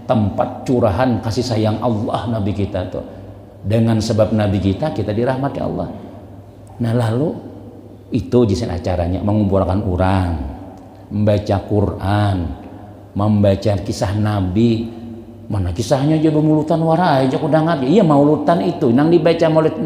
tempat curahan kasih sayang Allah Nabi kita tuh. Dengan sebab Nabi kita dirahmati Allah. Nah lalu itu jisen acaranya mengumpulkan orang, membaca Quran, membaca kisah Nabi. Mana kisahnya aja bemulutan warai aja udah ngaji. Iya maulutan itu nang dibaca maulid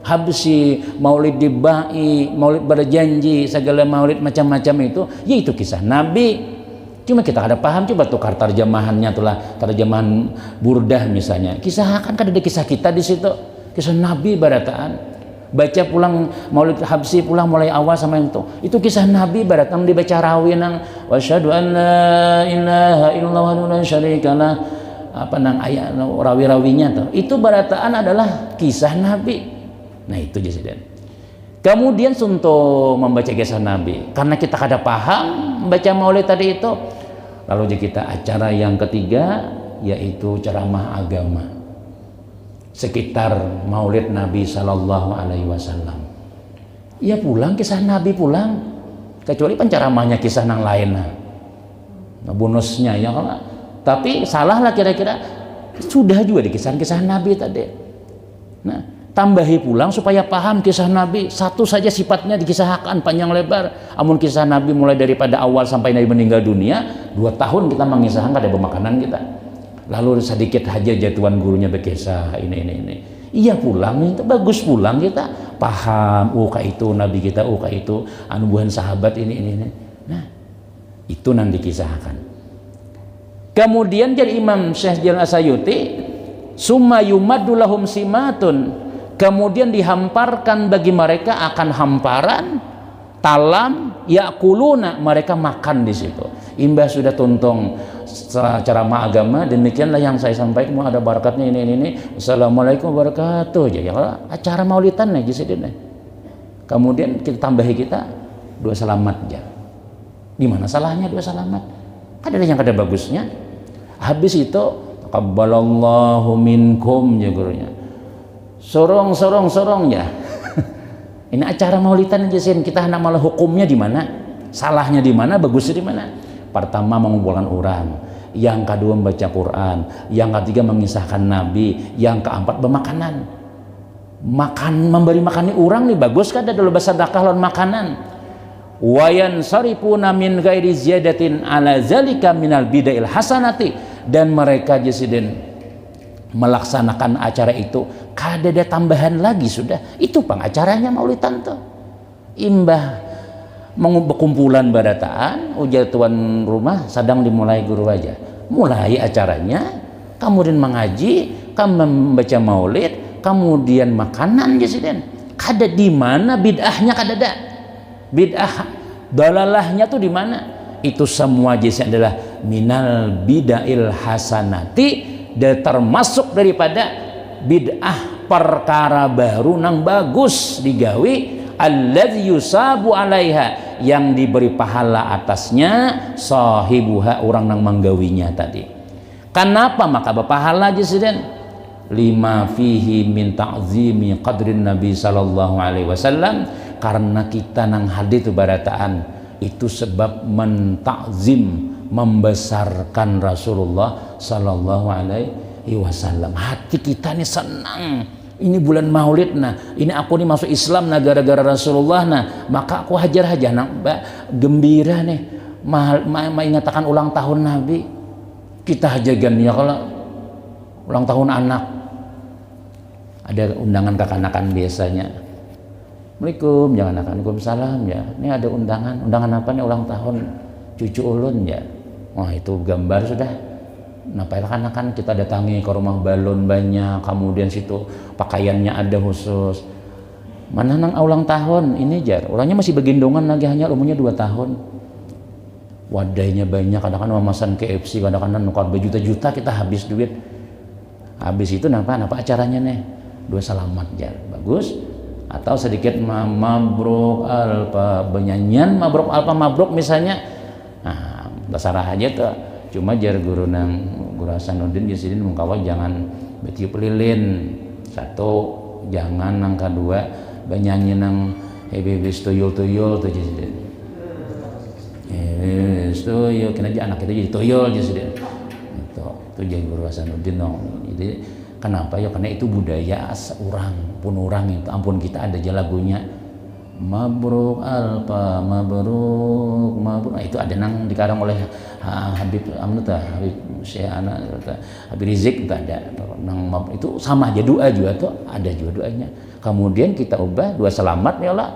habsi, maulid dibai, maulid berjanji, segala maulid macam-macam itu, ya itu kisah Nabi. Cuma kita ada paham, coba tukar terjemahannya tulah, terjemahan Burdah misalnya. Kisah kan ada kisah kita di situ, kisah Nabi barataan. Baca pulang maulid habsi pulang mulai awal sama itu kisah Nabi barataan dibaca rawi nang wasyhadu an la ilaha illallah wa la syarikalah apa nang ayat rawi-rawinya tuh. Itu barataan adalah kisah Nabi. Nah itu jadi. Kemudian untuk membaca kisah Nabi, karena kita kada paham membaca maulid tadi itu, lalu kita acara yang ketiga yaitu ceramah agama sekitar maulid Nabi Sallallahu Alaihi Wasallam. Ya pulang kisah Nabi pulang, kecuali penceramahnya kisah nang lain, nah bonusnya ya kalau, tapi salah lah kira-kira sudah juga di kisah-kisah Nabi tadi. Nah tambahi pulang supaya paham kisah Nabi, satu saja sifatnya dikisahkan panjang lebar. Amun kisah Nabi mulai daripada awal sampai Nabi meninggal dunia 2 tahun kita mengisahkan ada pemakanan kita, lalu sedikit aja jatuhan gurunya berkisah ini. Iya pulang itu bagus, pulang kita paham kayak itu Nabi kita, kayak itu anubuhan sahabat ini. Nah itu nanti dikisahkan. Kemudian jadi Imam Syekh Jalal As-Sayuti summa yumaddu lahum simatun, kemudian dihamparkan bagi mereka akan hamparan talam yakuluna, mereka makan di situ. Imbah sudah tuntung ceramah agama, demikianlah yang saya sampaikan, ada barakatnya ini. Assalamualaikum wabarakatuh ya acara maulidan aja sih. Kemudian kita tambahi kita 2 selamat ya. Di mana salahnya 2 selamat? Ada yang kada bagusnya. Habis itu taqabbalallahu minkum ya gurunya. Sorong ya. Ini acara maulidan aja sih, kita hendak malah hukumnya di mana? Salahnya di mana? Bagusnya di mana? Pertama mengumpulkan orang, yang kedua membaca Quran, yang ketiga mengisahkan Nabi, yang keempat bermakanan. Memberi makan orang nih bagus kan, ada bahasa sedekah lawan makanan. Wayan sarifuna min ghairi ziyadatin ala zalika minal bidail hasanati, dan mereka jesiden melaksanakan acara itu kada ada tambahan lagi, sudah itu acaranya maulidan tuh. Imbah berkumpulan barataan ujar tuan rumah sedang dimulai guru aja, mulai acaranya kemudian mengaji, kamu membaca maulid, kemudian makanan jesiden. Kada di mana bid'ahnya, kada ada bid'ah dalalahnya tuh di mana? Itu semua jesiden adalah minal bidail hasanati, dan termasuk daripada bid'ah perkara baru nang bagus digawi, alladzi yusabu alaiha, yang diberi pahala atasnya sahibuha, orang nang menggawinya tadi. Kenapa maka berpahala jesiden? Lima fihi min ta'zimi qadrin Nabi sallallahu alaihi wasallam, karena kita nang hadir tu barataan itu sebab mentakzim, membesarkan Rasulullah sallallahu alaihi wasallam. Hati kita nih senang, ini bulan maulid, nah ini aku nih masuk Islam nah gara-gara Rasulullah, nah maka aku hajar nah gembira nih mengatakan ulang tahun Nabi. Kita hajagan ya kalau ulang tahun anak, ada undangan kekanakan biasanya. Assalamualaikum, jangan akan Waalaikumsalam ya. Ini ada undangan apa nih, ulang tahun cucu ulun ya. Wah itu gambar sudah. Nampaknya kan kita datangi ke rumah balon banyak, kemudian situ pakaiannya ada khusus. Mana nang ulang tahun ini jar, orangnya masih begendongan lagi, hanya umurnya 2 tahun. Wadahnya banyak, kadang-kadang memesan KFC, kadang-kadang nukar berjuta-juta, kita habis duit. Habis itu apa acaranya nih? 2 selamat jar, bagus. Atau sedikit mabruk alfa, benyanyian mabruk alfa mabruk misalnya. Nah, terserah aja tuh. Cuma jar guru Hasanuddin Jasidin mengkawal jangan betiup lilin. 1, jangan nang kedua benyanyi nang hebis tuyul tuh Jasidin. Tuyul kena aja anak kita jadi tuyul Jasidin. Itu. itu jadi Guru Hasanuddin dong. Jadi kenapa ya, karena itu budaya seorang pun orang itu, ampun kita ada aja lagunya Mabruk Alfa Mabruk Mabruk, nah, itu ada nang dikarang oleh Habib Habib Syekh Habib Rizik, itu ada nang itu sama aja doa juga tuh, ada juga doanya. Kemudian kita ubah dua selamat ya Allah